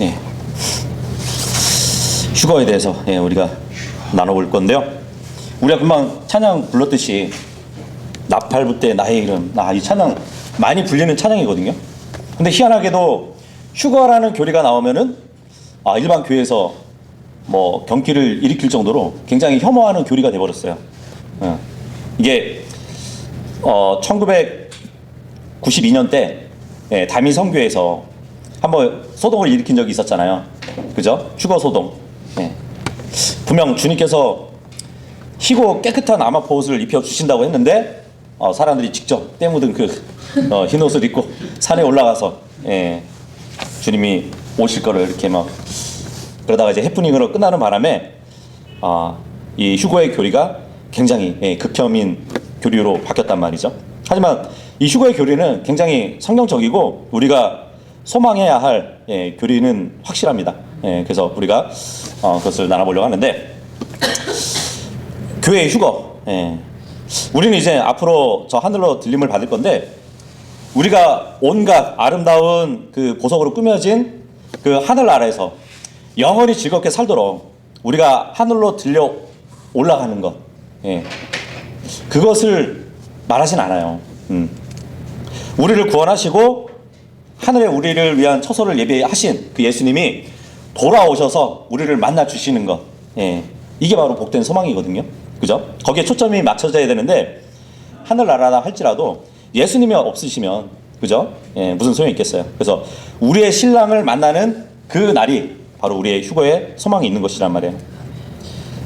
예. 휴거에 대해서 우리가 나눠볼 건데요. 우리가 금방 찬양 불렀듯이 나팔부때 나의 이름, 이 찬양 많이 불리는 찬양이거든요. 근데 희한하게도 휴거라는 교리가 나오면은 일반 교회에서 뭐 경기를 일으킬 정도로 굉장히 혐오하는 교리가 돼버렸어요. 이게 1992년 때 다미 선교에서 한번 소동을 일으킨 적이 있었잖아요. 그죠? 휴거 소동. 분명 주님께서 희고 깨끗한 아마포 옷을 입혀 주신다고 했는데 사람들이 직접 때 묻은 그 흰 옷을 입고 산에 올라가서 주님이 오실 거를 이렇게 막 그러다가 이제 해프닝으로 끝나는 바람에 이 휴거의 교리가 굉장히 극혐인 교리로 바뀌었단 말이죠. 하지만 이 휴거의 교리는 굉장히 성경적이고 우리가 소망해야 할 교리는 확실합니다. 그래서 우리가 그것을 나눠보려고 하는데, 교회의 휴거. 우리는 이제 앞으로 저 하늘로 들림을 받을 건데, 우리가 온갖 아름다운 그 보석으로 꾸며진 그 하늘나라에서 영원히 즐겁게 살도록 우리가 하늘로 들려 올라가는 것, 그것을 말하진 않아요. 우리를 구원하시고 하늘에 우리를 위한 처소를 예비하신 그 예수님이 돌아오셔서 우리를 만나 주시는 것, 이게 바로 복된 소망이거든요. 그죠? 거기에 초점이 맞춰져야 되는데, 하늘나라다 할지라도 예수님이 없으시면, 그죠? 무슨 소용이 있겠어요. 그래서 우리의 신랑을 만나는 그 날이 바로 우리의 휴거에 소망이 있는 것이란 말이에요.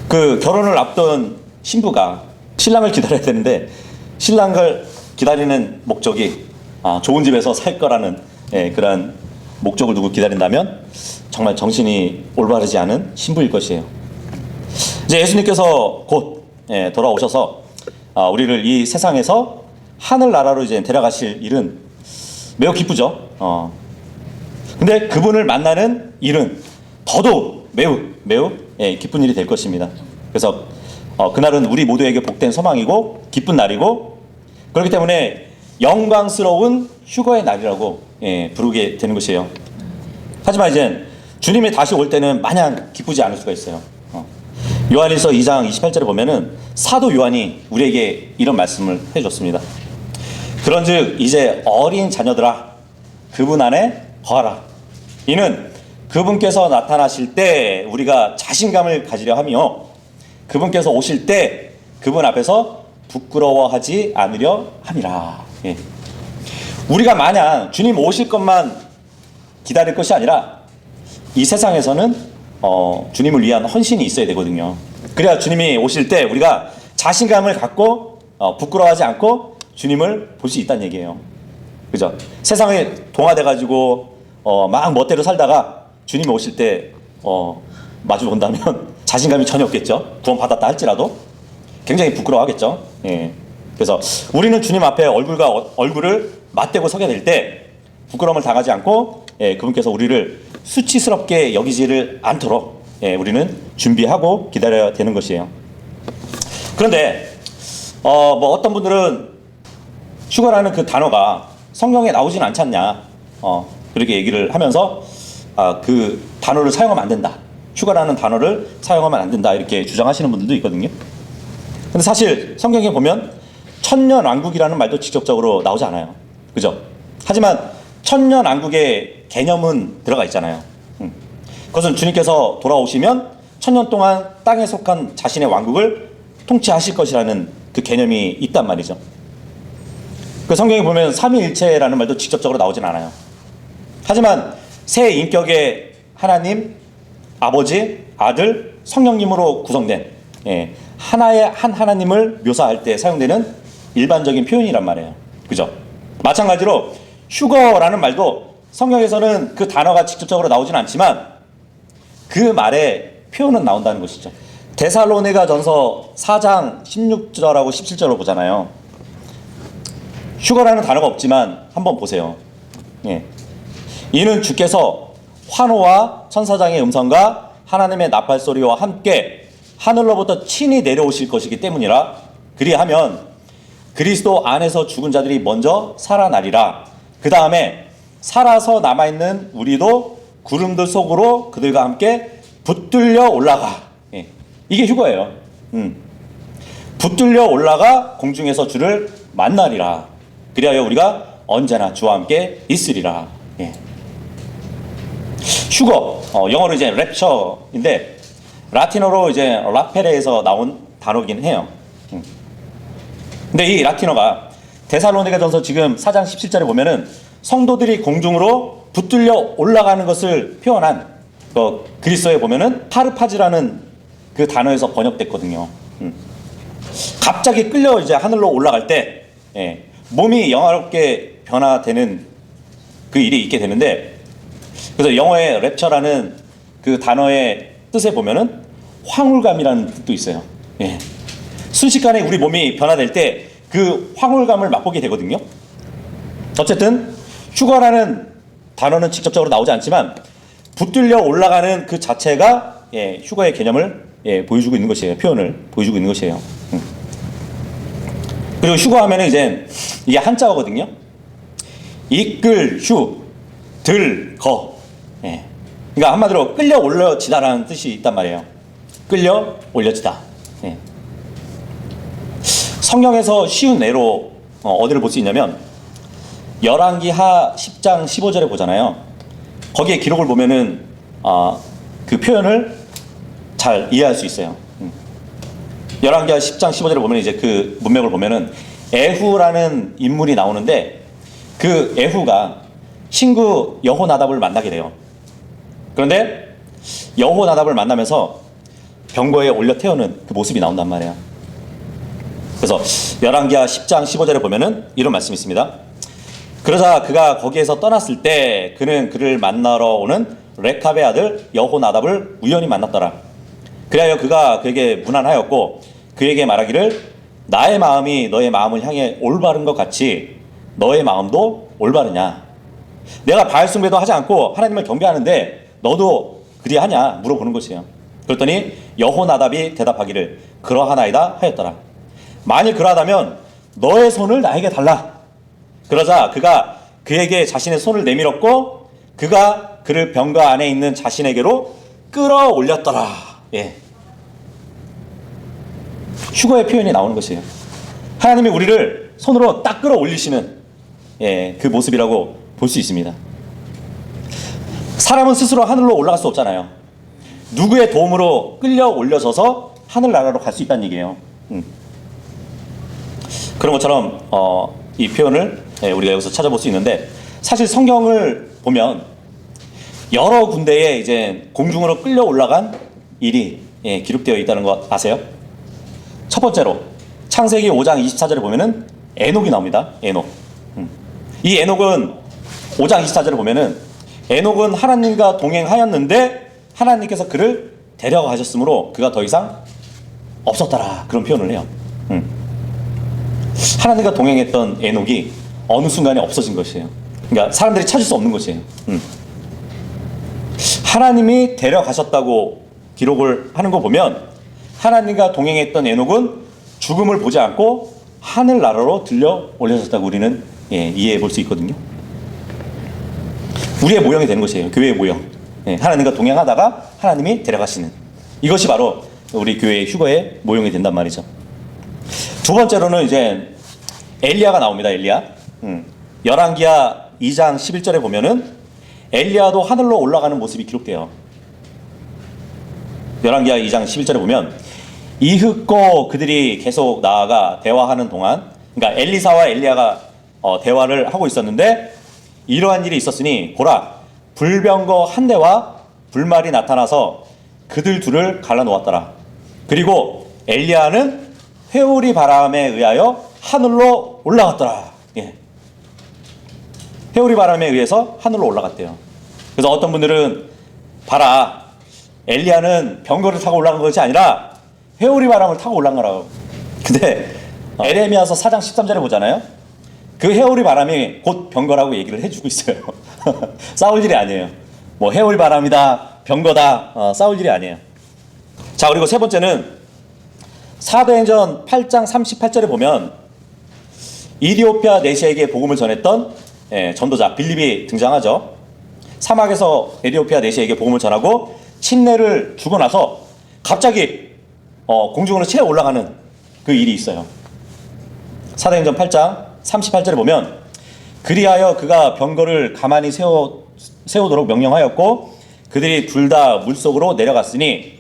그 결혼을 앞둔 신부가 신랑을 기다려야 되는데, 신랑을 기다리는 목적이 좋은 집에서 살 거라는 그런 목적을 두고 기다린다면 정말 정신이 올바르지 않은 신부일 것이에요. 이제 예수님께서 곧 돌아오셔서 우리를 이 세상에서 하늘나라로 이제 데려가실 일은 매우 기쁘죠. 근데 그분을 만나는 일은 더더욱 매우 기쁜 일이 될 것입니다. 그래서 그날은 우리 모두에게 복된 소망이고 기쁜 날이고, 그렇기 때문에 영광스러운 휴거의 날이라고 부르게 되는 것이에요. 하지만 이제 주님이 다시 올 때는 마냥 기쁘지 않을 수가 있어요. 요한일서 2장 28절에 보면은 사도 요한이 우리에게 이런 말씀을 해줬습니다. 그런즉 이제 어린 자녀들아, 그분 안에 거하라. 이는 그분께서 나타나실 때 우리가 자신감을 가지려 하며, 그분께서 오실 때 그분 앞에서 부끄러워하지 않으려 함이라. 우리가 마냥 주님 오실 것만 기다릴 것이 아니라 이 세상에서는 주님을 위한 헌신이 있어야 되거든요. 그래야 주님이 오실 때 우리가 자신감을 갖고 부끄러워하지 않고 주님을 볼 수 있다는 얘기예요. 그죠? 세상에 동화돼가지고 막 멋대로 살다가 주님이 오실 때 마주 본다면 자신감이 전혀 없겠죠. 구원 받았다 할지라도 굉장히 부끄러워하겠죠. 그래서 우리는 주님 앞에 얼굴과 얼굴을 맞대고 서게 될 때 부끄러움을 당하지 않고 그분께서 우리를 수치스럽게 여기지를 않도록 우리는 준비하고 기다려야 되는 것이에요. 그런데 뭐 어떤 분들은 휴거라는 그 단어가 성경에 나오진 않지 않냐, 그렇게 얘기를 하면서 그 단어를 사용하면 안 된다, 휴거라는 단어를 사용하면 안 된다, 이렇게 주장하시는 분들도 있거든요. 근데 사실 성경에 보면 천년왕국이라는 말도 직접적으로 나오지 않아요. 그죠? 하지만 천년왕국의 개념은 들어가 있잖아요. 그것은 주님께서 돌아오시면 천년 동안 땅에 속한 자신의 왕국을 통치하실 것이라는 그 개념이 있단 말이죠. 그 성경에 보면 삼위일체라는 말도 직접적으로 나오진 않아요. 하지만 세 인격의 하나님, 아버지, 아들, 성령님으로 구성된 하나의 한 하나님을 묘사할 때 사용되는 일반적인 표현이란 말이에요. 그죠? 마찬가지로 휴거라는 말도 성경에서는 그 단어가 직접적으로 나오진 않지만 그 말의 표현은 나온다는 것이죠. 데살로니가 전서 4장 16절하고 17절을 보잖아요. 휴거라는 단어가 없지만 한번 보세요. 이는 주께서 환호와 천사장의 음성과 하나님의 나팔 소리와 함께 하늘로부터 친히 내려오실 것이기 때문이라. 그리하면 그리스도 안에서 죽은 자들이 먼저 살아나리라. 그 다음에 살아서 남아있는 우리도 구름들 속으로 그들과 함께 붙들려 올라가. 예. 이게 휴거예요. 붙들려 올라가 공중에서 주를 만나리라. 그리하여 우리가 언제나 주와 함께 있으리라. 예. 휴거, 영어로 이제 랩처인데 라틴어로 이제 라페레에서 나온 단어긴 해요. 근데 이 라틴어가 데살로니가전서 지금 4장 17절에 보면은 성도들이 공중으로 붙들려 올라가는 것을 표현한 그리스어에 보면은 파르파지라는 그 단어에서 번역됐거든요. 갑자기 끌려 이제 하늘로 올라갈 때 몸이 영화롭게 변화되는 그 일이 있게 되는데, 그래서 영어의 랩처라는 그 단어의 뜻에 보면은 황홀감이라는 뜻도 있어요. 예. 순식간에 우리 몸이 변화될 때 그 황홀감을 맛보게 되거든요. 어쨌든 휴거라는 단어는 직접적으로 나오지 않지만 붙들려 올라가는 그 자체가 휴거의 개념을 보여주고 있는 것이에요. 표현을 보여주고 있는 것이에요. 그리고 휴거하면은 이제 이게 한자어거든요. 이끌 휴, 들 거. 그러니까 한마디로 끌려 올려지다라는 뜻이 있단 말이에요. 끌려 올려지다. 성경에서 쉬운 예로 어디를 볼 수 있냐면 열왕기하 10장 15절에 보잖아요. 거기에 기록을 보면은 그 표현을 잘 이해할 수 있어요. 열왕기하 10장 15절에 보면 이제 그 문맥을 보면은 에후라는 인물이 나오는데 그 에후가 친구 여호나답을 만나게 돼요. 그런데 여호나답을 만나면서 병거에 올려 태우는 그 모습이 나온단 말이에요. 그래서 열왕기하 10장 15절에 보면은 이런 말씀이 있습니다. 그러자 그가 거기에서 떠났을 때 그는 그를 만나러 오는 레캅의 아들 여호나답을 우연히 만났더라. 그리하여 그가 그에게 문안하였고 그에게 말하기를 나의 마음이 너의 마음을 향해 올바른 것 같이 너의 마음도 올바르냐. 내가 바알 숭배도 하지 않고 하나님을 경배하는데 너도 그리하냐 물어보는 것이에요. 그랬더니 여호나답이 대답하기를 그러하나이다 하였더라. 만일 그러하다면 너의 손을 나에게 달라. 그러자 그가 그에게 자신의 손을 내밀었고 그가 그를 병거 안에 있는 자신에게로 끌어올렸더라. 예. 휴거의 표현이 나오는 것이에요. 하나님이 우리를 손으로 딱 끌어올리시는 그 모습이라고 볼 수 있습니다. 사람은 스스로 하늘로 올라갈 수 없잖아요. 누구의 도움으로 끌려 올려져서 하늘나라로 갈 수 있다는 얘기예요. 그런 것처럼 이 표현을 우리가 여기서 찾아볼 수 있는데, 사실 성경을 보면 여러 군데에 이제 공중으로 끌려 올라간 일이 기록되어 있다는 거 아세요? 첫 번째로 창세기 5장 24절에 보면은 에녹이 나옵니다. 에녹. 이 에녹은 5장 24절에 보면은 에녹은 하나님과 동행하였는데 하나님께서 그를 데려가셨으므로 그가 더 이상 없었더라. 그런 표현을 해요. 하나님과 동행했던 에녹이 어느 순간에 없어진 것이에요. 그러니까 사람들이 찾을 수 없는 것이에요. 하나님이 데려가셨다고 기록을 하는 거 보면 하나님과 동행했던 에녹은 죽음을 보지 않고 하늘나라로 들려 올려졌다고 우리는 이해해 볼 수 있거든요. 우리의 모형이 되는 것이에요. 교회의 모형. 하나님과 동행하다가 하나님이 데려가시는, 이것이 바로 우리 교회의 휴거의 모형이 된단 말이죠. 두 번째로는 이제 엘리야가 나옵니다. 엘리야. 열왕기하 2장 11절에 보면은 엘리야도 하늘로 올라가는 모습이 기록돼요. 열왕기하 2장 11절에 보면 이흑고 그들이 계속 나아가 대화하는 동안, 그러니까 엘리사와 엘리야가 대화를 하고 있었는데 이러한 일이 있었으니 보라, 불병거 한 대와 불말이 나타나서 그들 둘을 갈라놓았더라. 그리고 엘리야는 회오리 바람에 의하여 하늘로 올라갔더라. 회오리 바람에 의해서 하늘로 올라갔대요. 그래서 어떤 분들은 봐라, 엘리야는 병거를 타고 올라간 것이 아니라 회오리 바람을 타고 올라간 거라고. 근데 에레미야서 4장 13절에 보잖아요. 그 회오리 바람이 곧 병거라고 얘기를 해주고 있어요. 싸울 일이 아니에요. 뭐 회오리 바람이다, 병거다, 싸울 일이 아니에요. 자, 그리고 세 번째는 사도행전 8장 38절에 보면 이디오피아 내시에게 복음을 전했던 전도자 빌립이 등장하죠. 사막에서 에디오피아 내시에게 복음을 전하고 침례를 주고 나서 갑자기 공중으로 치러 올라가는 그 일이 있어요. 사도행전 8장 38절에 보면 그리하여 그가 병거를 가만히 세우도록 명령하였고 그들이 둘 다 물속으로 내려갔으니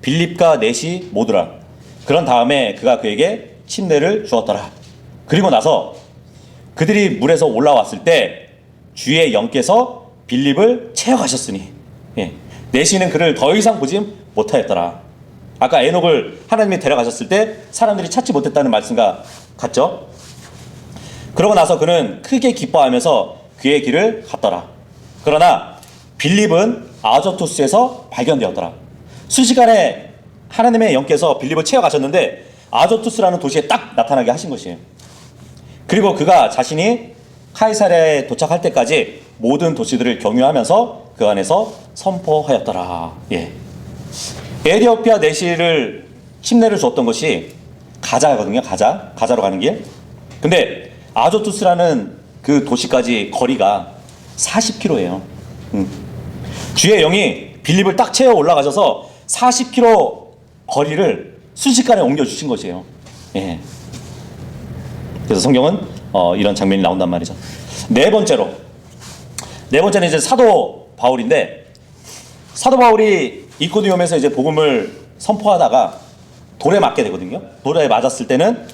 빌립과 넷이 모두라. 그런 다음에 그가 그에게 침례를 주었더라. 그리고 나서 그들이 물에서 올라왔을 때 주의 영께서 빌립을 채워가셨으니 넷이는 그를 더 이상 보지 못하였더라. 아까 에녹을 하나님이 데려가셨을 때 사람들이 찾지 못했다는 말씀과 같죠. 그러고 나서 그는 크게 기뻐하면서 그의 길을 갔더라. 그러나 빌립은 아조투스에서 발견되었더라. 순식간에 하나님의 영께서 빌립을 채워가셨는데 아조투스라는 도시에 딱 나타나게 하신 것이에요. 그리고 그가 자신이 카이사랴에 도착할 때까지 모든 도시들을 경유하면서 그 안에서 선포하였더라. 에디오피아 내시를 침례를 주었던 것이 가자거든요. 가자로 가는 길. 근데 아조투스라는 그 도시까지 거리가 40km예요. 주의 영이 빌립을 딱 채워 올라가셔서 40km 거리를 순식간에 옮겨주신 것이에요. 그래서 성경은 이런 장면이 나온단 말이죠. 네 번째는 이제 사도 바울인데, 사도 바울이 이코니움에서 이제 복음을 선포하다가 돌에 맞게 되거든요. 돌에 맞았을 때는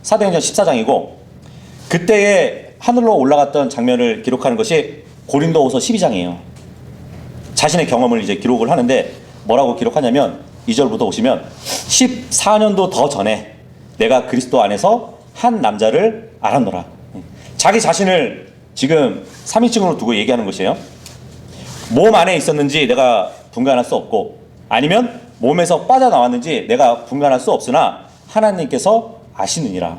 사도행전 14장이고, 그때에 하늘로 올라갔던 장면을 기록하는 것이 고린도후서 12장이에요. 자신의 경험을 이제 기록을 하는데 뭐라고 기록하냐면 2절부터 보시면 14년도 더 전에 내가 그리스도 안에서 한 남자를 알았노라. 자기 자신을 지금 3인칭으로 두고 얘기하는 것이에요. 몸 안에 있었는지 내가 분간할 수 없고 아니면 몸에서 빠져나왔는지 내가 분간할 수 없으나 하나님께서 아시느니라.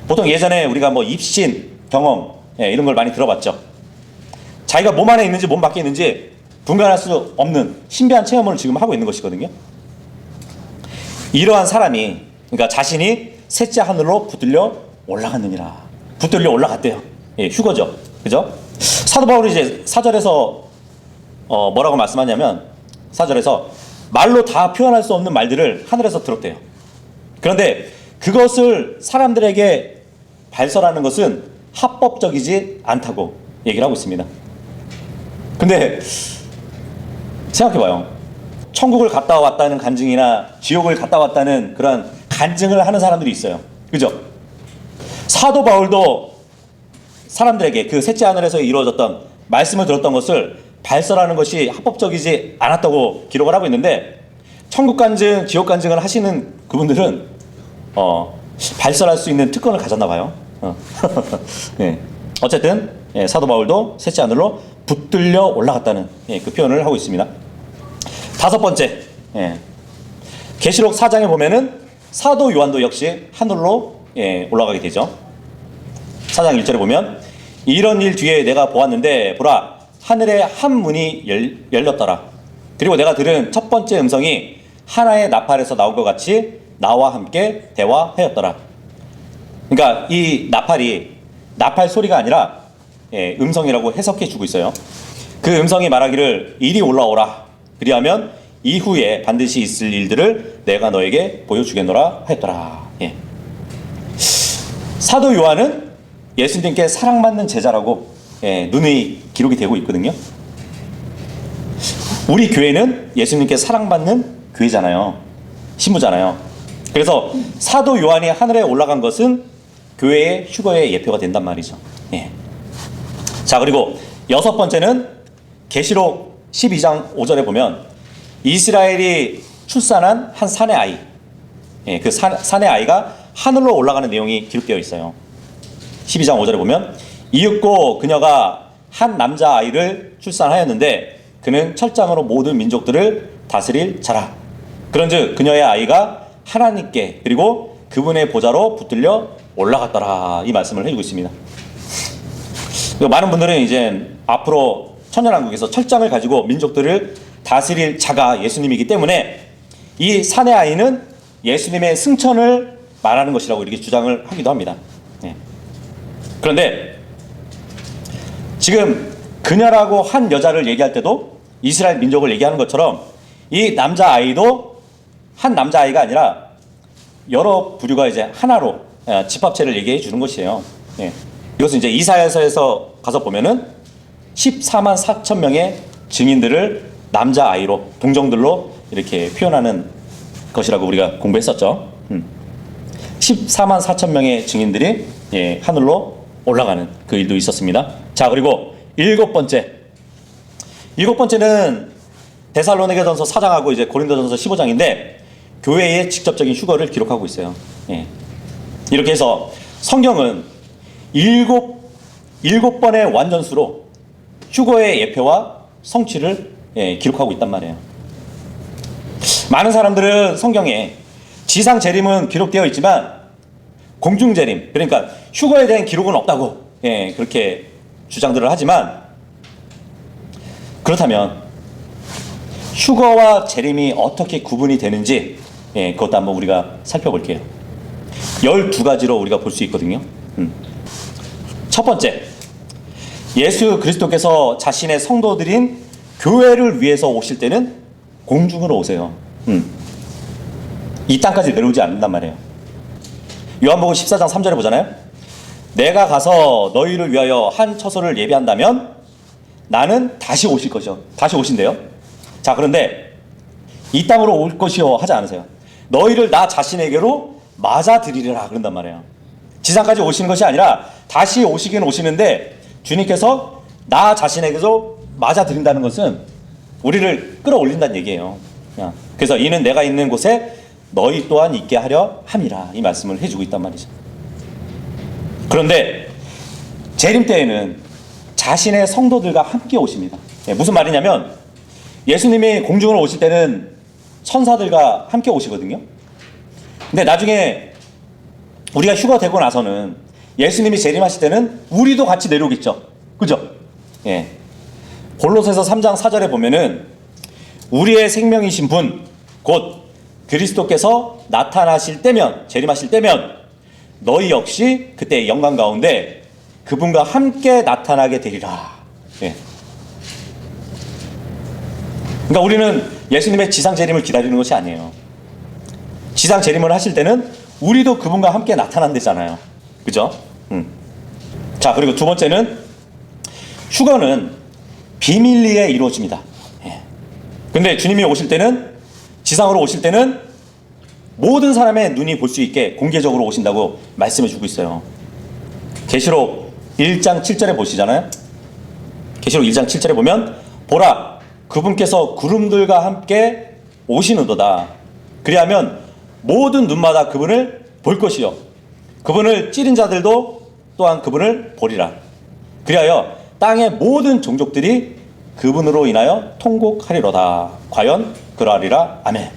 보통 예전에 우리가 뭐 입신 경험 이런 걸 많이 들어봤죠. 자기가 몸 안에 있는지 몸 밖에 있는지 분간할 수 없는 신비한 체험을 지금 하고 있는 것이거든요. 이러한 사람이, 그러니까 자신이 셋째 하늘로 붙들려 올라갔느니라. 붙들려 올라갔대요. 휴거죠. 그죠? 사도 바울이 이제 4절에서 뭐라고 말씀하냐면 4절에서 말로 다 표현할 수 없는 말들을 하늘에서 들었대요. 그런데 그것을 사람들에게 발설하는 것은 합법적이지 않다고 얘기를 하고 있습니다. 근데 생각해봐요. 천국을 갔다 왔다는 간증이나 지옥을 갔다 왔다는 그런 간증을 하는 사람들이 있어요. 그죠? 사도 바울도 사람들에게 그 셋째 하늘에서 이루어졌던 말씀을 들었던 것을 발설하는 것이 합법적이지 않았다고 기록을 하고 있는데, 천국 간증, 지옥 간증을 하시는 그분들은 발설할 수 있는 특권을 가졌나 봐요. 어쨌든 사도 바울도 셋째 하늘로 붙들려 올라갔다는 그 표현을 하고 있습니다. 다섯 번째, 계시록 4장에 보면은 사도 요한도 역시 하늘로 올라가게 되죠. 4장 1절에 보면 이런 일 뒤에 내가 보았는데 보라 하늘에 한 문이 열렸더라. 그리고 내가 들은 첫 번째 음성이 하나의 나팔에서 나온 것 같이 나와 함께 대화하였더라. 그러니까 이 나팔이 나팔 소리가 아니라 음성이라고 해석해 주고 있어요. 그 음성이 말하기를 이리 올라오라. 그리하면 이후에 반드시 있을 일들을 내가 너에게 보여주겠노라 하였더라. 사도 요한은 예수님께 사랑받는 제자라고 눈의 기록이 되고 있거든요. 우리 교회는 예수님께 사랑받는 교회잖아요. 신부잖아요. 그래서 사도 요한이 하늘에 올라간 것은 교회의 휴거의 예표가 된단 말이죠. 자, 그리고 여섯 번째는 계시록 12장 5절에 보면 이스라엘이 출산한 한 산의 아이, 그 산의 아이가 하늘로 올라가는 내용이 기록되어 있어요. 12장 5절에 보면 이윽고 그녀가 한 남자 아이를 출산하였는데 그는 철장으로 모든 민족들을 다스릴 자라. 그런즉 그녀의 아이가 하나님께 그리고 그분의 보좌로 붙들려 올라갔더라. 이 말씀을 해주고 있습니다. 많은 분들은 이제 앞으로 천년왕국에서 철장을 가지고 민족들을 다스릴 자가 예수님이기 때문에 이 산의 아이는 예수님의 승천을 말하는 것이라고 이렇게 주장을 하기도 합니다. 그런데 지금 그녀라고 한 여자를 얘기할 때도 이스라엘 민족을 얘기하는 것처럼 이 남자아이도 한 남자아이가 아니라 여러 부류가 이제 하나로 집합체를 얘기해 주는 것이에요. 예. 이것은 이제 이사야서에서 가서 보면은 14만 4천 명의 증인들을 남자아이로 동정들로 이렇게 표현하는 것이라고 우리가 공부했었죠. 14만 4천 명의 증인들이 하늘로 올라가는 그 일도 있었습니다. 자, 그리고 일곱 번째는 데살로니가전서 4장하고 이제 고린도전서 15장인데 교회의 직접적인 휴거를 기록하고 있어요. 이렇게 해서 성경은 일곱 번의 완전수로 휴거의 예표와 성취를 기록하고 있단 말이에요. 많은 사람들은 성경에 지상 재림은 기록되어 있지만 공중 재림, 그러니까 휴거에 대한 기록은 없다고 그렇게 주장들을 하지만, 그렇다면 휴거와 재림이 어떻게 구분이 되는지 그것도 한번 우리가 살펴볼게요. 12가지로 우리가 볼 수 있거든요. 첫 번째, 예수 그리스도께서 자신의 성도들인 교회를 위해서 오실 때는 공중으로 오세요. 이 땅까지 내려오지 않는단 말이에요. 요한복음 14장 3절에 보잖아요. 내가 가서 너희를 위하여 한 처소를 예비한다면 나는 다시 오실 것이요. 다시 오신대요. 자, 그런데 이 땅으로 올 것이요 하지 않으세요. 너희를 나 자신에게로 맞아들이리라 그런단 말이에요. 지상까지 오시는 것이 아니라 다시 오시긴 오시는데 주님께서 나 자신에게로 맞아들인다는 것은 우리를 끌어올린다는 얘기예요. 그래서 이는 내가 있는 곳에 너희 또한 있게 하려 함이라, 이 말씀을 해주고 있단 말이죠. 그런데 재림 때에는 자신의 성도들과 함께 오십니다. 무슨 말이냐면 예수님이 공중으로 오실 때는 천사들과 함께 오시거든요. 근데 나중에 우리가 휴거되고 나서는 예수님이 재림하실 때는 우리도 같이 내려오겠죠. 그죠? 골로새서 3장 4절에 보면은 우리의 생명이신 분 곧 그리스도께서 나타나실 때면, 재림하실 때면 너희 역시 그때 영광 가운데 그분과 함께 나타나게 되리라. 그러니까 우리는 예수님의 지상 재림을 기다리는 것이 아니에요. 지상 재림을 하실 때는 우리도 그분과 함께 나타난대잖아요. 그죠? 자, 그리고 두 번째는 휴거는 비밀리에 이루어집니다. 근데 주님이 오실 때는, 지상으로 오실 때는 모든 사람의 눈이 볼 수 있게 공개적으로 오신다고 말씀해 주고 있어요. 계시록 1장 7절에 보시잖아요. 계시록 1장 7절에 보면 보라, 그분께서 구름들과 함께 오시는도다. 그리하면 모든 눈마다 그분을 볼 것이요 그분을 찌른 자들도 또한 그분을 보리라. 그리하여 땅의 모든 종족들이 그분으로 인하여 통곡하리로다. 과연 그러하리라. 아멘.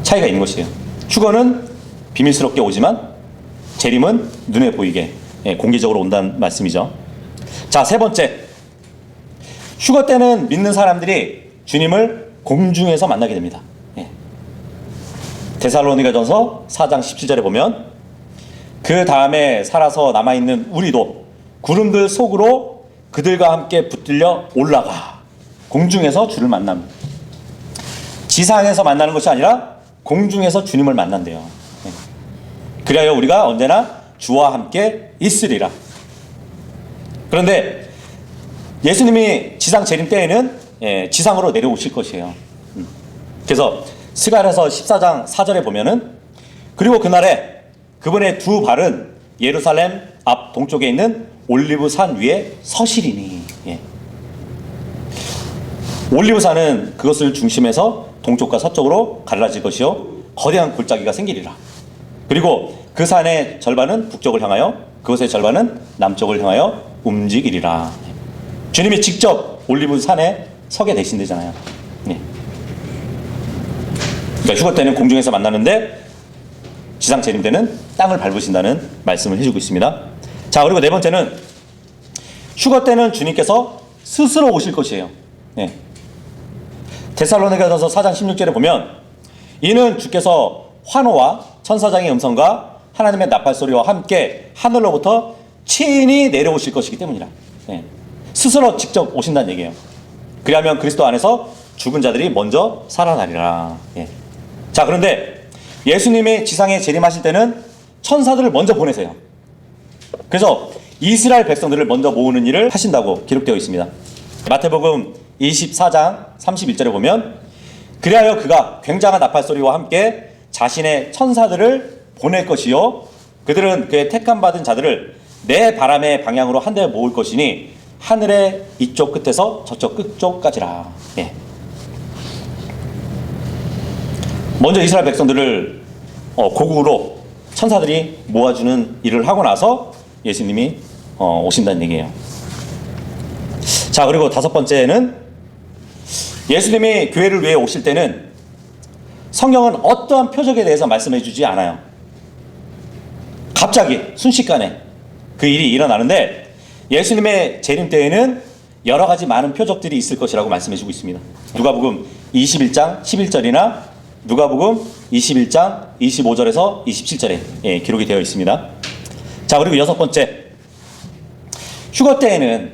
차이가 있는 것이에요. 휴거는 비밀스럽게 오지만 재림은 눈에 보이게 공개적으로 온다는 말씀이죠. 자, 세 번째, 휴거 때는 믿는 사람들이 주님을 공중에서 만나게 됩니다. 데살로니가전서 4장 17절에 보면 그 다음에 살아서 남아있는 우리도 구름들 속으로 그들과 함께 붙들려 올라가 공중에서 주를 만납니다. 지상에서 만나는 것이 아니라 공중에서 주님을 만난대요. 그리하여 우리가 언제나 주와 함께 있으리라. 그런데 예수님이 지상 재림 때에는 지상으로 내려오실 것이에요. 그래서 스가랴서 14장 4절에 보면은 그리고 그날에 그분의 두 발은 예루살렘 앞 동쪽에 있는 올리브산 위에 서시리니. 올리브산은 그것을 중심해서 동쪽과 서쪽으로 갈라질 것이요 거대한 골짜기가 생기리라. 그리고 그 산의 절반은 북쪽을 향하여 그것의 절반은 남쪽을 향하여 움직이리라. 주님이 직접 올리브산에 서게 되신대잖아요. 그러니까 휴거 때는 공중에서 만나는데 지상 재림 때는 땅을 밟으신다는 말씀을 해주고 있습니다. 자, 그리고 네 번째는 휴거 때는 주님께서 스스로 오실 것이에요. 데살로니가전서 4장 16절에 보면 이는 주께서 환호와 천사장의 음성과 하나님의 나팔 소리와 함께 하늘로부터 친히 내려오실 것이기 때문이라. 예. 스스로 직접 오신다는 얘기예요. 그리하면 그리스도 안에서 죽은 자들이 먼저 살아나리라. 예. 자, 그런데 예수님이 지상에 재림하실 때는 천사들을 먼저 보내세요. 그래서 이스라엘 백성들을 먼저 모으는 일을 하신다고 기록되어 있습니다. 마태복음 24장 31절에 보면 그리하여 그가 굉장한 나팔 소리와 함께 자신의 천사들을 보낼 것이요 그들은 그의 택함 받은 자들을 내 바람의 방향으로 한데 모을 것이니 하늘의 이쪽 끝에서 저쪽 끝쪽까지라. 예. 먼저 이스라엘 백성들을 고국으로 천사들이 모아주는 일을 하고 나서 예수님이 오신다는 얘기예요. 자, 그리고 다섯 번째는 예수님이 교회를 위해 오실 때는 성경은 어떠한 표적에 대해서 말씀해 주지 않아요. 갑자기 순식간에 그 일이 일어나는데 예수님의 재림 때에는 여러 가지 많은 표적들이 있을 것이라고 말씀해 주고 있습니다. 누가복음 21장 11절이나 누가복음 21장 25절에서 27절에 기록이 되어 있습니다. 자, 그리고 여섯 번째, 휴거 때에는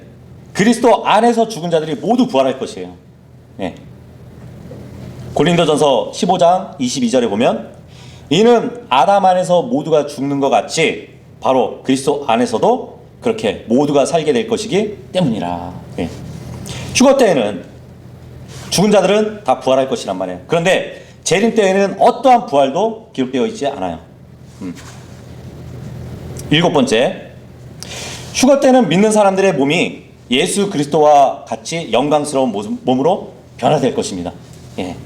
그리스도 안에서 죽은 자들이 모두 부활할 것이에요. 예. 고린도전서 15장 22절에 보면 이는 아담 안에서 모두가 죽는 것 같이 바로 그리스도 안에서도 그렇게 모두가 살게 될 것이기 때문이라. 예. 휴거 때에는 죽은 자들은 다 부활할 것이란 말이에요. 그런데 재림 때에는 어떠한 부활도 기록되어 있지 않아요. 일곱 번째, 휴거 때는 믿는 사람들의 몸이 예수 그리스도와 같이 영광스러운 몸으로 변화될 것입니다. 예.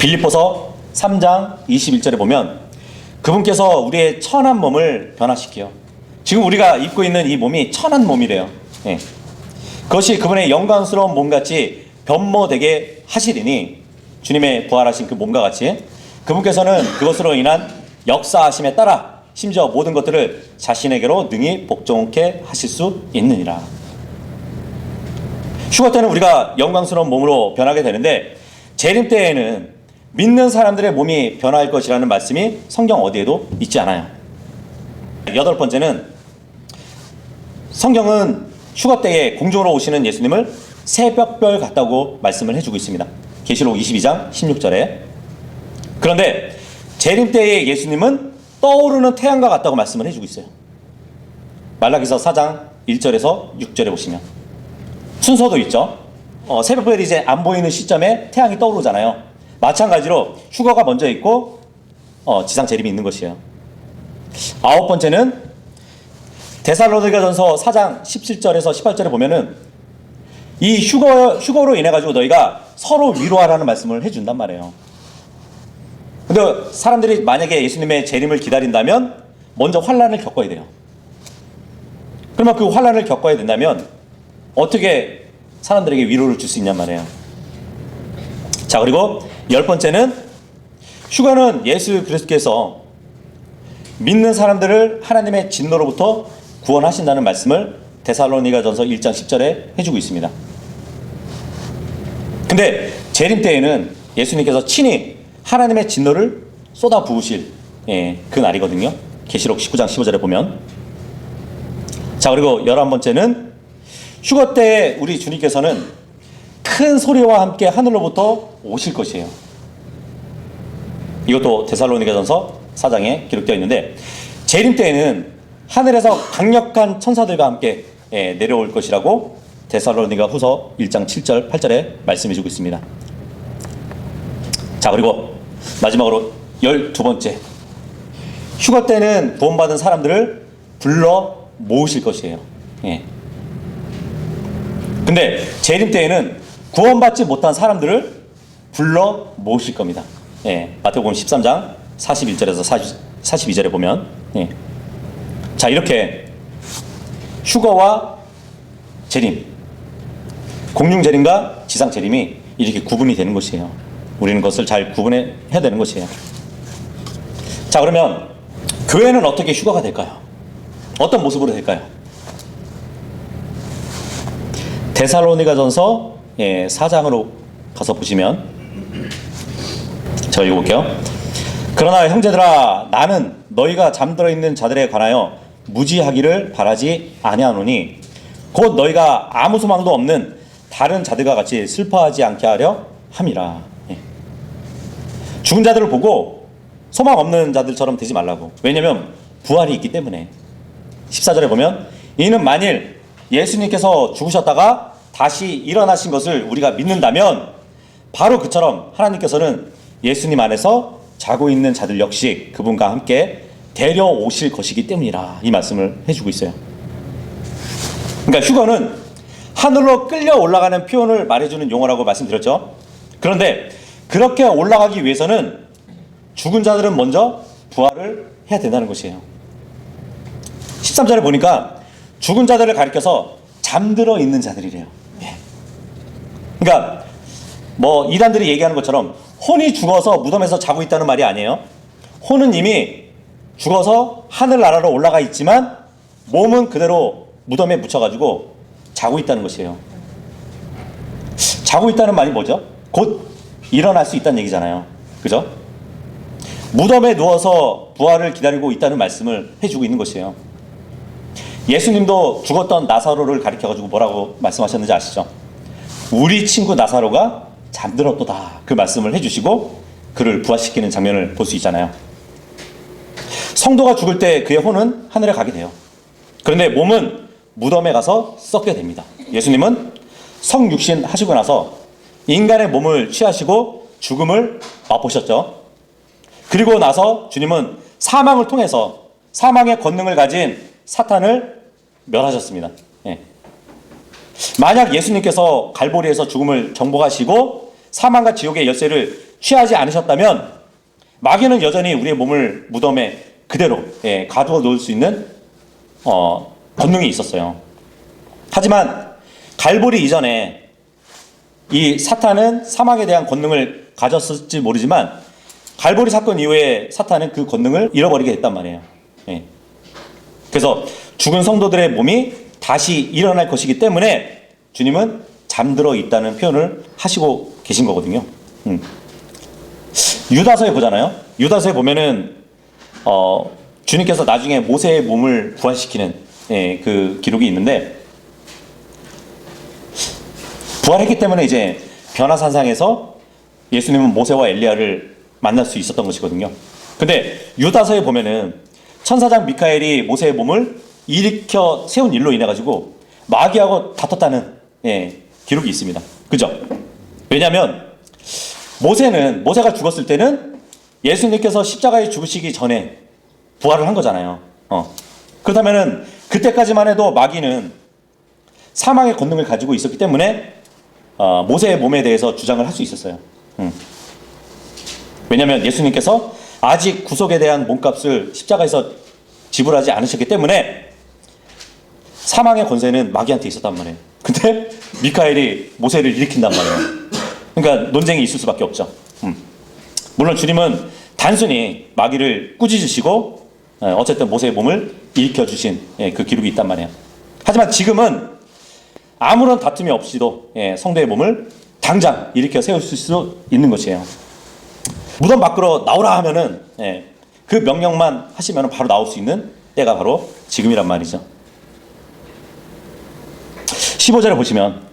빌립보서 3장 21절에 보면 그분께서 우리의 천한 몸을 변화시켜요. 지금 우리가 입고 있는 이 몸이 천한 몸이래요. 예. 그것이 그분의 영광스러운 몸같이 변모되게 하시리니 주님의 부활하신 그 몸과 같이 그분께서는 그것으로 인한 역사하심에 따라 심지어 모든 것들을 자신에게로 능히 복종케 하실 수 있느니라. 휴거 때는 우리가 영광스러운 몸으로 변하게 되는데 재림 때에는 믿는 사람들의 몸이 변할 것이라는 말씀이 성경 어디에도 있지 않아요. 여덟 번째는 성경은 휴거 때에 공중으로 오시는 예수님을 새벽별 같다고 말씀을 해주고 있습니다. 계시록 22장 16절에. 그런데 재림 때의 예수님은 떠오르는 태양과 같다고 말씀을 해주고 있어요. 말라기서 4장 1절에서 6절에 보시면 순서도 있죠. 새벽별이 이제 안 보이는 시점에 태양이 떠오르잖아요. 마찬가지로 휴거가 먼저 있고 지상 재림이 있는 것이에요. 아홉 번째는 데살로니가전서 4장 17절에서 18절에 보면은 이 휴거로 인해 가지고 너희가 서로 위로하라는 말씀을 해준단 말이에요. 근데 사람들이 만약에 예수님의 재림을 기다린다면 먼저 환난을 겪어야 돼요. 그러면 그 환난을 겪어야 된다면 어떻게 사람들에게 위로를 줄 수 있냔 말이에요. 자, 그리고 열 번째는 휴거는 예수 그리스도께서 믿는 사람들을 하나님의 진노로부터 구원하신다는 말씀을 데살로니가전서 1장 10절에 해주고 있습니다. 근데 재림 때에는 예수님께서 친히 하나님의 진노를 쏟아 부으실 그 날이거든요. 계시록 19장 15절에 보면. 자, 그리고 11번째는 휴거 때에 우리 주님께서는 큰 소리와 함께 하늘로부터 오실 것이에요. 이것도 데살로니가전서 4장에 기록되어 있는데 재림 때에는 하늘에서 강력한 천사들과 함께 내려올 것이라고 데살로니가 후서 1장 7절 8절에 말씀해주고 있습니다. 자, 그리고 마지막으로 12번째, 휴거 때는 구원받은 사람들을 불러 모으실 것이에요. 예. 근데 재림 때에는 구원받지 못한 사람들을 불러 모으실 겁니다. 예. 마태복음 13장 41절에서 42절에 보면. 예. 자, 이렇게 휴거와 재림, 공중 재림과 지상 재림이 이렇게 구분이 되는 것이에요. 우리는 그것을 잘 구분해야 되는 것이에요. 자, 그러면 교회는 어떻게 휴거가 될까요? 어떤 모습으로 될까요? 데살로니가전서 4장으로 가서 보시면 제가 읽어볼게요. 그러나 형제들아, 나는 너희가 잠들어 있는 자들에 관하여 무지하기를 바라지 아니하노니 곧 너희가 아무 소망도 없는 다른 자들과 같이 슬퍼하지 않게 하려 함이라. 예. 죽은 자들을 보고 소망 없는 자들처럼 되지 말라고. 왜냐하면 부활이 있기 때문에. 14절에 보면 이는 만일 예수님께서 죽으셨다가 다시 일어나신 것을 우리가 믿는다면 바로 그처럼 하나님께서는 예수님 안에서 자고 있는 자들 역시 그분과 함께 데려오실 것이기 때문이라. 이 말씀을 해주고 있어요. 그러니까 휴거는 하늘로 끌려 올라가는 표현을 말해주는 용어라고 말씀드렸죠. 그런데 그렇게 올라가기 위해서는 죽은 자들은 먼저 부활을 해야 된다는 것이에요. 13절에 보니까 죽은 자들을 가리켜서 잠들어 있는 자들이래요. 예. 그러니까 뭐 이단들이 얘기하는 것처럼 혼이 죽어서 무덤에서 자고 있다는 말이 아니에요. 혼은 이미 죽어서 하늘나라로 올라가 있지만 몸은 그대로 무덤에 묻혀가지고 자고 있다는 것이에요. 자고 있다는 말이 뭐죠? 곧 일어날 수 있다는 얘기잖아요. 그죠? 무덤에 누워서 부활을 기다리고 있다는 말씀을 해주고 있는 것이에요. 예수님도 죽었던 나사로를 가리켜가지고 뭐라고 말씀하셨는지 아시죠? 우리 친구 나사로가 잠들었도다. 그 말씀을 해주시고 그를 부활시키는 장면을 볼 수 있잖아요. 성도가 죽을 때 그의 혼은 하늘에 가게 돼요. 그런데 몸은 무덤에 가서 썩게 됩니다. 예수님은 성육신 하시고 나서 인간의 몸을 취하시고 죽음을 맛보셨죠. 그리고 나서 주님은 사망을 통해서 사망의 권능을 가진 사탄을 멸하셨습니다. 예. 만약 예수님께서 갈보리에서 죽음을 정복하시고 사망과 지옥의 열쇠를 취하지 않으셨다면 마귀는 여전히 우리의 몸을 무덤에 그대로 가두어 놓을 수 있는 권능이 있었어요. 하지만 갈보리 이전에 이 사탄은 사망에 대한 권능을 가졌을지 모르지만 갈보리 사건 이후에 사탄은 그 권능을 잃어버리게 됐단 말이에요. 예. 그래서 죽은 성도들의 몸이 다시 일어날 것이기 때문에 주님은 잠들어 있다는 표현을 하시고 계신 거거든요. 유다서에 보잖아요. 유다서에 보면은 주님께서 나중에 모세의 몸을 부활시키는 그 기록이 있는데 부활했기 때문에 이제 변화산상에서 예수님은 모세와 엘리야를 만날 수 있었던 것이거든요. 근데 유다서에 보면은 천사장 미카엘이 모세의 몸을 일으켜 세운 일로 인해 가지고 마귀하고 다퉜다는 기록이 있습니다. 그죠? 왜냐하면 모세가 죽었을 때는 예수님께서 십자가에 죽으시기 전에 부활을 한 거잖아요. 그렇다면은 그때까지만 해도 마귀는 사망의 권능을 가지고 있었기 때문에 모세의 몸에 대해서 주장을 할 수 있었어요. 왜냐하면 예수님께서 아직 구속에 대한 몸값을 십자가에서 지불하지 않으셨기 때문에 사망의 권세는 마귀한테 있었단 말이에요. 근데 미카엘이 모세를 일으킨단 말이에요. 그러니까 논쟁이 있을 수밖에 없죠. 물론 주님은 단순히 마귀를 꾸짖으시고 어쨌든 모세의 몸을 일으켜주신 그 기록이 있단 말이에요. 하지만 지금은 아무런 다툼이 없이도 성도의 몸을 당장 일으켜 세울 수 있는 것이에요. 무덤 밖으로 나오라 하면은 그 명령만 하시면 바로 나올 수 있는 때가 바로 지금이란 말이죠. 15절에 보시면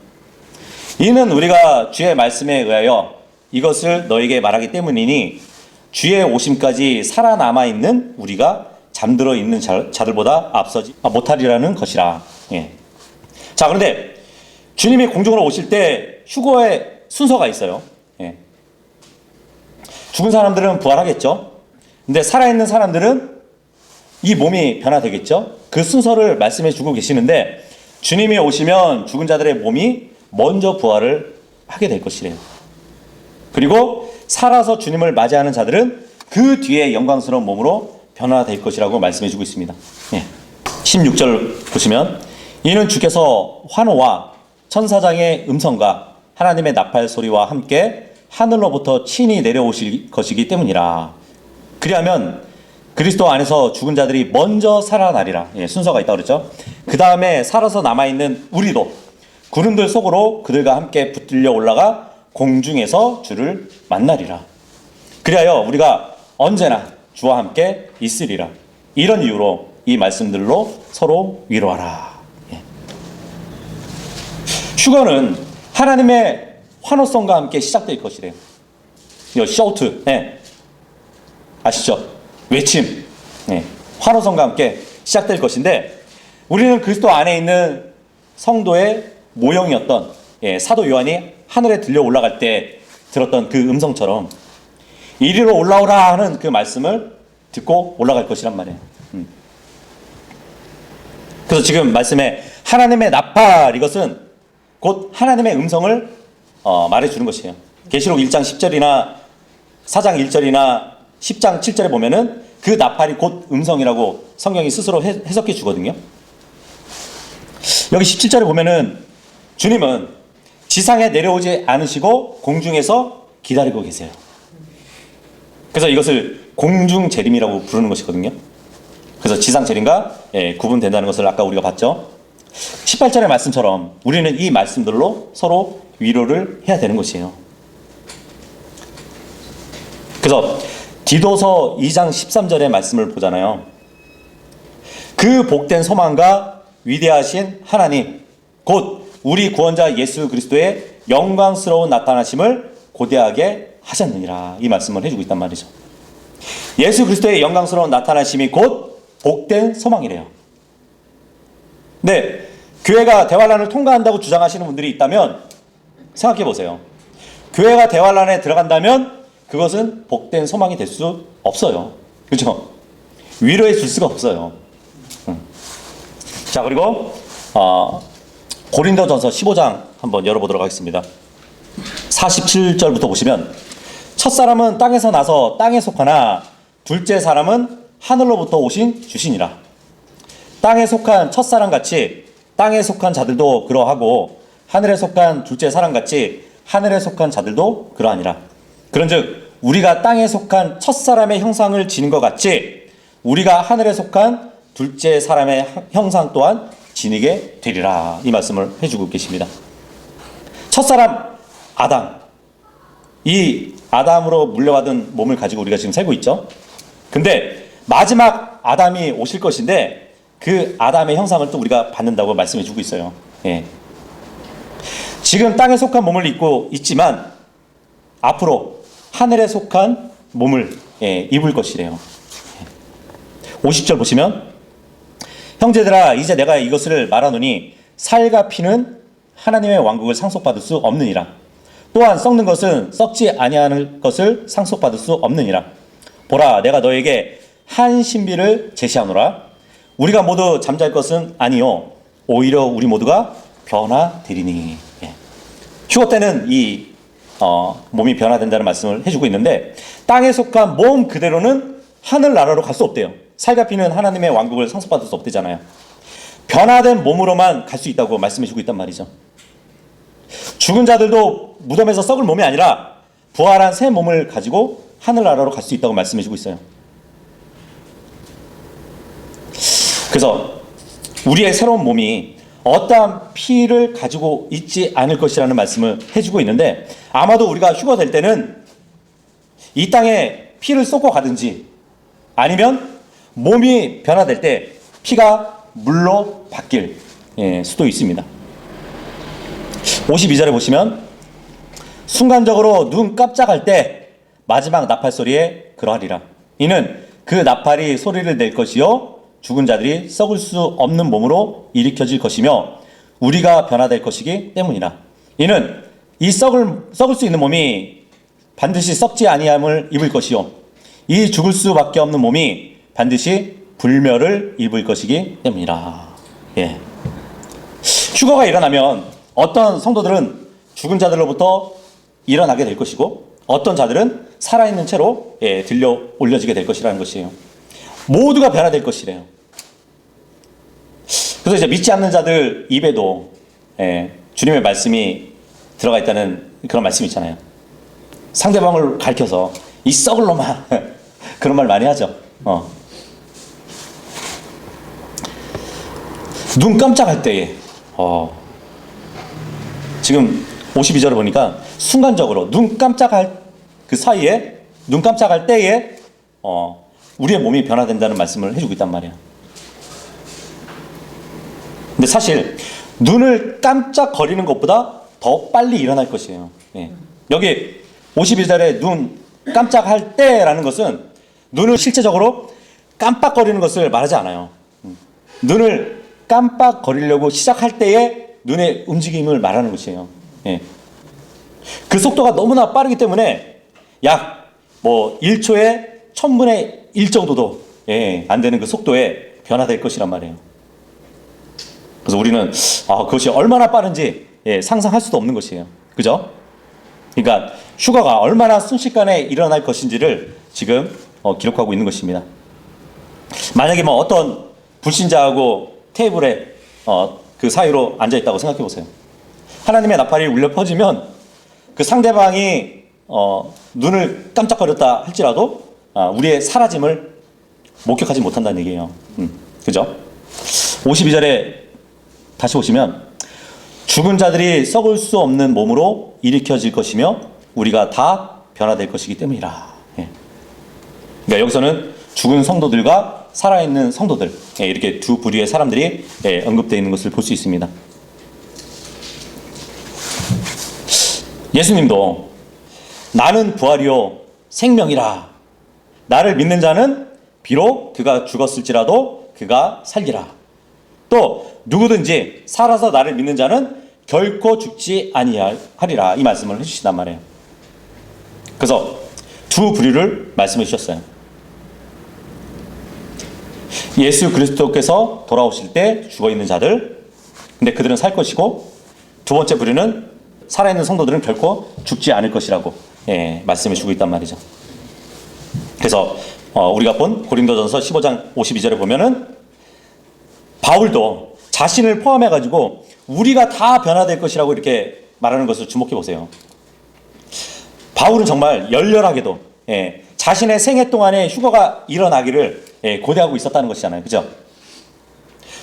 이는 우리가 주의 말씀에 의하여 이것을 너에게 말하기 때문이니 주의 오심까지 살아남아 있는 우리가 잠들어 있는 자들보다 앞서지 못하리라는 것이라. 자, 그런데 주님이 공중으로 오실 때 휴거의 순서가 있어요. 죽은 사람들은 부활하겠죠. 근데 살아있는 사람들은 이 몸이 변화되겠죠. 그 순서를 말씀해 주고 계시는데 주님이 오시면 죽은 자들의 몸이 먼저 부활을 하게 될 것이래요. 그리고 살아서 주님을 맞이하는 자들은 그 뒤에 영광스러운 몸으로 변화될 것이라고 말씀해 주고 있습니다. 16절 보시면 이는 주께서 환호와 천사장의 음성과 하나님의 나팔 소리와 함께 하늘로부터 친히 내려오실 것이기 때문이라. 그리하면 그리스도 안에서 죽은 자들이 먼저 살아나리라. 순서가 있다고 그랬죠. 그 다음에 살아서 남아있는 우리도 구름들 속으로 그들과 함께 붙들려 올라가 공중에서 주를 만나리라. 그리하여 우리가 언제나 주와 함께 있으리라. 이런 이유로 이 말씀들로 서로 위로하라. 예. 휴거는 하나님의 환호성과 함께 시작될 것이래요. 이 쇼트, 예. 아시죠? 외침, 예. 환호성과 함께 시작될 것인데, 우리는 그리스도 안에 있는 성도의 모형이었던, 예, 사도 요한이 하늘에 들려 올라갈 때 들었던 그 음성처럼 이리로 올라오라 하는 그 말씀을 듣고 올라갈 것이란 말이에요. 그래서 지금 말씀에 하나님의 나팔, 이것은 곧 하나님의 음성을 말해주는 것이에요. 계시록 1장 10절이나 4장 1절이나 10장 7절에 보면은 그 나팔이 곧 음성이라고 성경이 스스로 해석해 주거든요. 여기 17절에 보면은 주님은 지상에 내려오지 않으시고 공중에서 기다리고 계세요. 그래서 이것을 공중 재림이라고 부르는 것이거든요. 그래서 지상 재림과, 예, 구분된다는 것을 아까 우리가 봤죠. 18절의 말씀처럼 우리는 이 말씀들로 서로 위로를 해야 되는 것이에요. 그래서 디도서 2장 13절의 말씀을 보잖아요. 그 복된 소망과 위대하신 하나님, 곧 우리 구원자 예수 그리스도의 영광스러운 나타나심을 고대하게 하셨느니라, 이 말씀을 해주고 있단 말이죠. 예수 그리스도의 영광스러운 나타나심이 곧 복된 소망이래요. 네, 교회가 대환란을 통과한다고 주장하시는 분들이 있다면 생각해 보세요. 교회가 대환란에 들어간다면 그것은 복된 소망이 될 수 없어요. 그렇죠? 위로해 줄 수가 없어요. 자, 그리고 고린도전서 15장 한번 열어보도록 하겠습니다. 47절부터 보시면, 첫사람은 땅에서 나서 땅에 속하나 둘째 사람은 하늘로부터 오신 주시니라. 땅에 속한 첫사람같이 땅에 속한 자들도 그러하고 하늘에 속한 둘째 사람같이 하늘에 속한 자들도 그러하니라. 그런즉 우리가 땅에 속한 첫사람의 형상을 지닌 것 같이 우리가 하늘에 속한 둘째 사람의 형상 또한 지니게 되리라, 이 말씀을 해주고 계십니다. 첫사람 아담, 이 아담으로 물려받은 몸을 가지고 우리가 지금 살고 있죠. 근데 마지막 아담이 오실 것인데 그 아담의 형상을 또 우리가 받는다고 말씀해 주고 있어요. 예. 지금 땅에 속한 몸을 입고 있지만 앞으로 하늘에 속한 몸을, 예, 입을 것이래요. 50절 보시면, 형제들아 이제 내가 이것을 말하노니 살과 피는 하나님의 왕국을 상속받을 수 없느니라. 또한 썩는 것은 썩지 아니하는 것을 상속받을 수 없느니라. 보라, 내가 너에게 한 신비를 제시하노라. 우리가 모두 잠잘 것은 아니요 오히려 우리 모두가 변화되리니. 예. 휴거 때는 이 몸이 변화된다는 말씀을 해주고 있는데, 땅에 속한 몸 그대로는 하늘나라로 갈 수 없대요. 살과 피는 하나님의 왕국을 상속받을 수 없대잖아요. 변화된 몸으로만 갈 수 있다고 말씀해주고 있단 말이죠. 죽은 자들도 무덤에서 썩을 몸이 아니라 부활한 새 몸을 가지고 하늘나라로 갈 수 있다고 말씀해주고 있어요. 그래서 우리의 새로운 몸이 어떠한 피를 가지고 있지 않을 것이라는 말씀을 해주고 있는데, 아마도 우리가 휴거될 때는 이 땅에 피를 쏟고 가든지 아니면 몸이 변화될 때 피가 물로 바뀔, 예, 수도 있습니다. 52절에 보시면, 순간적으로 눈 깜짝할 때 마지막 나팔 소리에 그러하리라. 이는 그 나팔이 소리를 낼 것이요 죽은 자들이 썩을 수 없는 몸으로 일으켜질 것이며 우리가 변화될 것이기 때문이라. 이는 이 썩을 수 있는 몸이 반드시 썩지 아니함을 입을 것이요 이 죽을 수밖에 없는 몸이 반드시 불멸을 입을 것이기 때문이라. 예. 휴거가 일어나면 어떤 성도들은 죽은 자들로부터 일어나게 될 것이고 어떤 자들은 살아있는 채로, 예, 들려 올려지게 될 것이라는 것이에요. 모두가 변화될 것이래요. 그래서 이제 믿지 않는 자들 입에도, 예, 주님의 말씀이 들어가 있다는 그런 말씀이 있잖아요. 상대방을 가리켜서 이 썩을 놈아 그런 말 많이 하죠. 눈 깜짝할 때에, 지금 52절을 보니까 순간적으로 눈 깜짝할 그 사이에, 눈 깜짝할 때에 우리의 몸이 변화된다는 말씀을 해주고 있단 말이에요. 근데 사실 눈을 깜짝거리는 것보다 더 빨리 일어날 것이에요. 예. 여기 52절에 눈 깜짝할 때라는 것은 눈을 실제적으로 깜빡거리는 것을 말하지 않아요. 눈을 깜빡거리려고 시작할 때의 눈의 움직임을 말하는 것이에요. 예. 그 속도가 너무나 빠르기 때문에 약 뭐 1초에 1000분의 1 정도도 안 되는 그 속도에 변화될 것이란 말이에요. 그래서 우리는 그것이 얼마나 빠른지 상상할 수도 없는 것이에요. 그죠? 그러니까 휴가가 얼마나 순식간에 일어날 것인지를 지금 기록하고 있는 것입니다. 만약에 뭐 어떤 불신자하고 테이블에 그 사이로 앉아 있다고 생각해 보세요. 하나님의 나팔이 울려 퍼지면 그 상대방이 눈을 깜짝거렸다 할지라도 우리의 사라짐을 목격하지 못한다는 얘기예요. 그죠? 52절에 다시 보시면 죽은 자들이 썩을 수 없는 몸으로 일으켜질 것이며 우리가 다 변화될 것이기 때문이라. 그러니까 여기서는 죽은 성도들과 살아있는 성도들, 이렇게 두 부류의 사람들이 언급되어 있는 것을 볼 수 있습니다. 예수님도 나는 부활이요 생명이라. 나를 믿는 자는 비록 그가 죽었을지라도 그가 살리라. 또 누구든지 살아서 나를 믿는 자는 결코 죽지 아니하리라. 이 말씀을 해주신단 말이에요. 그래서 두 부류를 말씀해 주셨어요. 예수 그리스도께서 돌아오실 때 죽어있는 자들, 근데 그들은 살 것이고, 두 번째 부류는 살아있는 성도들은 결코 죽지 않을 것이라고 말씀해 주고 있단 말이죠. 그래서 우리가 본 고린도전서 15장 52절에 보면은 바울도 자신을 포함해 가지고 우리가 다 변화될 것이라고 이렇게 말하는 것을 주목해 보세요. 바울은 정말 열렬하게도 자신의 생애 동안에 휴거가 일어나기를 고대하고 있었다는 것이잖아요. 그죠?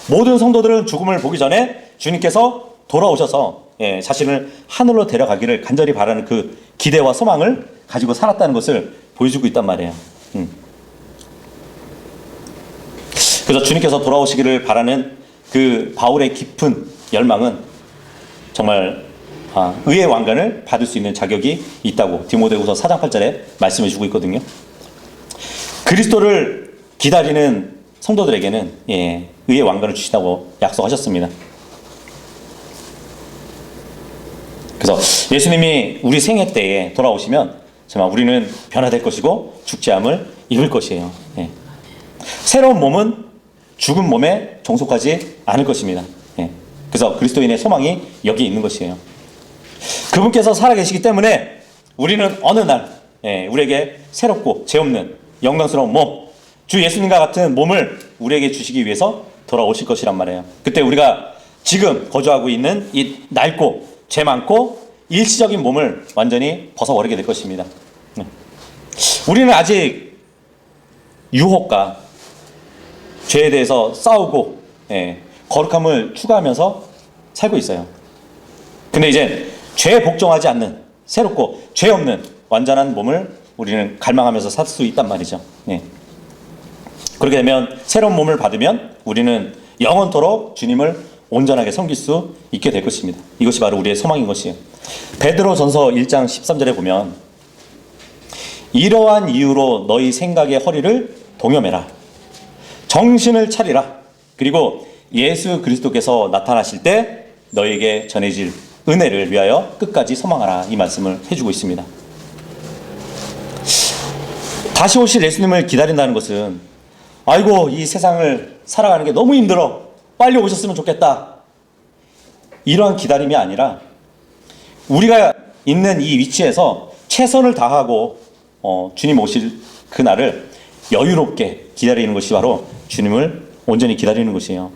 모든 성도들은 죽음을 보기 전에 주님께서 돌아오셔서 자신을 하늘로 데려가기를 간절히 바라는 그 기대와 소망을 가지고 살았다는 것을 보여주고 있단 말이에요. 그래서 주님께서 돌아오시기를 바라는 그 바울의 깊은 열망은 정말 의의 왕관을 받을 수 있는 자격이 있다고 디모데후서 4장 8절에 말씀해 주고 있거든요. 그리스도를 기다리는 성도들에게는 의의 왕관을 주신다고 약속하셨습니다. 그래서 예수님이 우리 생애 때에 돌아오시면 정말 우리는 변화될 것이고 죽지 않음을 입을 것이에요. 새로운 몸은 죽은 몸에 종속하지 않을 것입니다. 그래서 그리스도인의 소망이 여기 있는 것이에요. 그분께서 살아계시기 때문에 우리는 어느 날 우리에게 새롭고 죄 없는 영광스러운 몸, 주 예수님과 같은 몸을 우리에게 주시기 위해서 돌아오실 것이란 말이에요. 그때 우리가 지금 거주하고 있는 이 낡고 죄 많고 일시적인 몸을 완전히 벗어버리게 될 것입니다. 우리는 아직 유혹과 죄에 대해서 싸우고 거룩함을 추구하면서 살고 있어요. 근데 이제 죄에 복종하지 않는 새롭고 죄 없는 완전한 몸을 우리는 갈망하면서 살 수 있단 말이죠. 그렇게 되면 새로운 몸을 받으면 우리는 영원토록 주님을 온전하게 섬길 수 있게 될 것입니다. 이것이 바로 우리의 소망인 것이에요. 베드로전서 1장 13절에 보면 이러한 이유로 너희 생각의 허리를 동여매라. 정신을 차리라. 그리고 예수 그리스도께서 나타나실 때 너희에게 전해질 은혜를 위하여 끝까지 소망하라. 이 말씀을 해주고 있습니다. 다시 오실 예수님을 기다린다는 것은 아이고 이 세상을 살아가는 게 너무 힘들어. 빨리 오셨으면 좋겠다. 이러한 기다림이 아니라 우리가 있는 이 위치에서 최선을 다하고 주님 오실 그날을 여유롭게 기다리는 것이 바로 주님을 온전히 기다리는 것이에요.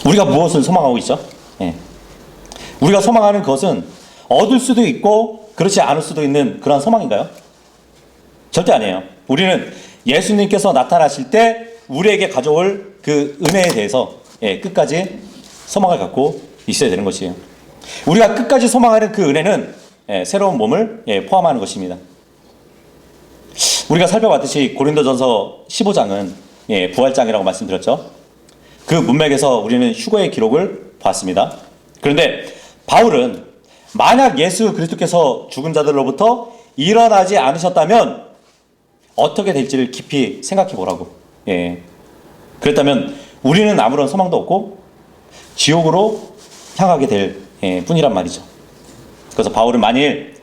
우리가 무엇을 소망하고 있죠? 우리가 소망하는 것은 얻을 수도 있고 그렇지 않을 수도 있는 그런 소망인가요? 절대 아니에요. 우리는 예수님께서 나타나실 때 우리에게 가져올 그 은혜에 대해서 끝까지 소망을 갖고 있어야 되는 것이에요. 우리가 끝까지 소망하는 그 은혜는 새로운 몸을 포함하는 것입니다. 우리가 살펴봤듯이 고린도전서 15장은 부활장이라고 말씀드렸죠. 그 문맥에서 우리는 휴거의 기록을 봤습니다. 그런데 바울은 만약 예수 그리스도께서 죽은 자들로부터 일어나지 않으셨다면 어떻게 될지를 깊이 생각해 보라고. 예. 그랬다면 우리는 아무런 소망도 없고 지옥으로 향하게 될 뿐이란 말이죠. 그래서 바울은 만일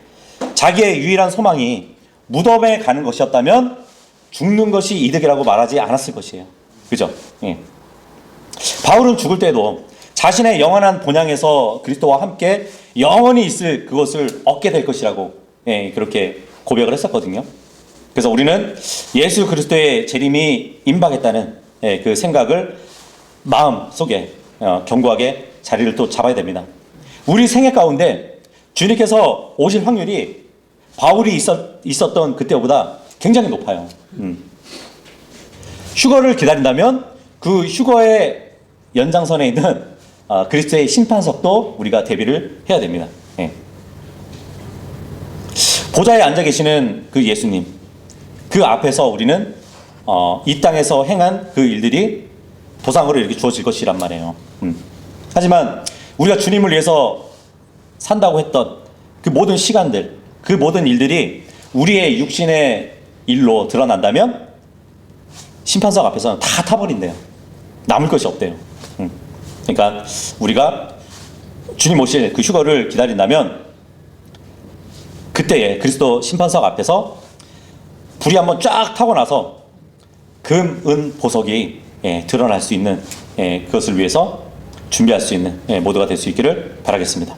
자기의 유일한 소망이 무덤에 가는 것이었다면 죽는 것이 이득이라고 말하지 않았을 것이에요. 그죠? 예. 바울은 죽을 때도 자신의 영원한 본향에서 그리스도와 함께 영원히 있을 그것을 얻게 될 것이라고 그렇게 고백을 했었거든요. 그래서 우리는 예수 그리스도의 재림이 임박했다는 그 생각을 마음 속에 견고하게 자리를 또 잡아야 됩니다. 우리 생애 가운데 주님께서 오실 확률이 바울이 있었던 그때보다 굉장히 높아요. 휴거를 기다린다면 그 휴거의 연장선에 있는 그리스도의 심판석도 우리가 대비를 해야 됩니다. 예. 보좌에 앉아 계시는 그 예수님, 그 앞에서 우리는 이 땅에서 행한 그 일들이 보상으로 이렇게 주어질 것이란 말이에요. 하지만 우리가 주님을 위해서 산다고 했던 그 모든 시간들, 그 모든 일들이 우리의 육신의 일로 드러난다면 심판석 앞에서는 다 타버린대요. 남을 것이 없대요. 그러니까 우리가 주님 오실 그 휴거를 기다린다면 그때에 그리스도 심판석 앞에서 불이 한번 쫙 타고 나서 금, 은, 보석이 드러날 수 있는 그것을 위해서 준비할 수 있는 모두가 될 수 있기를 바라겠습니다.